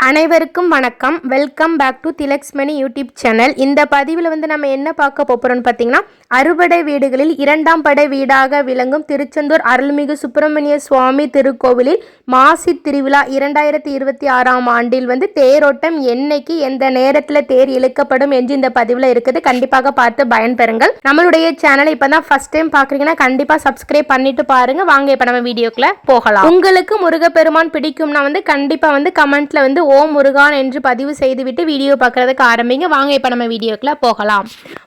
அனைவருக்கும் வணக்கம். Welcome back to திலக்ஸ்மணி யூடியூப் சேனல். இந்த பதிவில் நம்ம என்ன பார்க்க போகிறோம்னு பார்த்தீங்கன்னா, அறுபடை வீடுகளில் இரண்டாம் படை வீடாக விளங்கும் திருச்செந்தூர் அருள்மிகு சுப்பிரமணிய சுவாமி திருக்கோவிலில் மாசி திருவிழா 2026ஆம் ஆண்டில் தேரோட்டம் என்னைக்கு எந்த நேரத்தில் தேர் இழுக்கப்படும் என்று இந்த பதிவில் இருக்குது. கண்டிப்பாக பார்த்து பயன்பெறுங்கள். நம்மளுடைய சேனலை இப்போ தான் ஃபர்ஸ்ட் டைம் பார்க்குறீங்கன்னா கண்டிப்பாக சப்ஸ்கிரைப் பண்ணிட்டு பாருங்க. வாங்க இப்போ நம்ம வீடியோக்குள்ள போகலாம். உங்களுக்கு முருகப்பெருமான் பிடிக்கும்னா கண்டிப்பாக கமெண்ட்ல ஓம் முருகான் என்று பதிவு செய்துவிட்டு வீடியோ பார்க்கறதுக்கு ஆரம்பிங்க. வாங்க இப்போ நம்ம வீடியோக்குள்ள போகலாம்.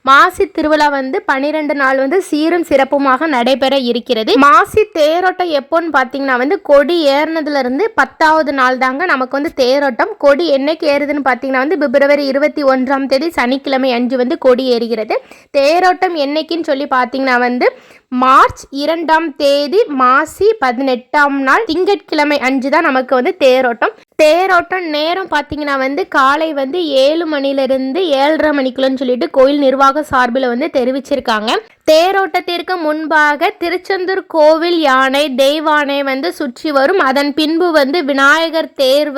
மாசி திருவிழா 12 நாள் சீரும் சிறப்புமாக நடைபெற இருக்கிறது. மாசி தேரோட்டம் எப்போன்னு பார்த்தீங்கன்னா கொடி ஏறினதுல இருந்து 10வது நாள் தாங்க நமக்கு தேரோட்டம். கொடி என்னைக்கு ஏறுதுன்னு பார்த்தீங்கன்னா பிப்ரவரி 21ஆம் தேதி சனிக்கிழமை அன்று கொடி ஏறுகிறது. தேரோட்டம் என்னைக்குன்னு சொல்லி பார்த்தீங்கன்னா மார்ச் 2ஆம் தேதி மாசி 18ஆம் நாள் திங்கட்கிழமை அன்று தான் நமக்கு தேரோட்டம். தேரோட்டம் நேரம் பார்த்தீங்கன்னா காலை 7 மணிலிருந்து 7:30 மணிக்குள்ளன்னு சொல்லிட்டு கோயில் நிர்வாக சார்பில் தெரிவிச்சிருக்காங்க. தேரோட்டத்திற்கு முன்பாக திருச்செந்தூர் கோவில் யானை தெய்வானை சுற்றி வரும். அதன் பின்பு விநாயகர் தேர்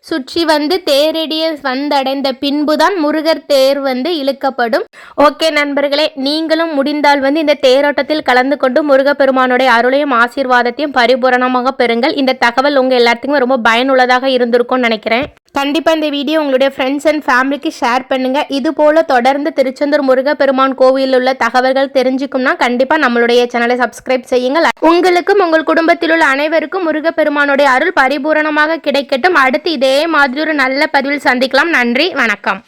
சுற்றி தேரடிய வந்தடைந்த பின்புதான் முருகர் தேர் இழுக்கப்படும். ஓகே நண்பர்களே, நீங்களும் முடிந்தால் இந்த தேரோட்டத்தில் கலந்து கொண்டு முருகப்பெருமானுடைய அருளையும் ஆசீர்வாதத்தையும் பரிபூரணமாக பெறுங்கள். இந்த தகவல் உங்க எல்லாத்துக்குமே ரொம்ப பயனுள்ளதாக இருந்திருக்கும்னு நினைக்கிறேன். கண்டிப்பா இந்த வீடியோ உங்களுடைய ஃப்ரெண்ட்ஸ் அண்ட் ஃபேமிலிக்கு ஷேர் பண்ணுங்க. இது போல தொடர்ந்து திருச்செந்தூர் முருகப்பெருமான் கோவிலில் உள்ள தகவல்கள் தெரிஞ்சுக்கும்னா கண்டிப்பா நம்மளுடைய சேனலை சப்ஸ்கிரைப் செய்யுங்கள். உங்களுக்கும் உங்கள் குடும்பத்தில் உள்ள அனைவருக்கும் முருகப்பெருமானுடைய அருள் பரிபூரணமாக கிடைக்கட்டும். அடுத்து இதே மாதிரி ஒரு நல்ல பதிவில் சந்திக்கலாம். நன்றி, வணக்கம்.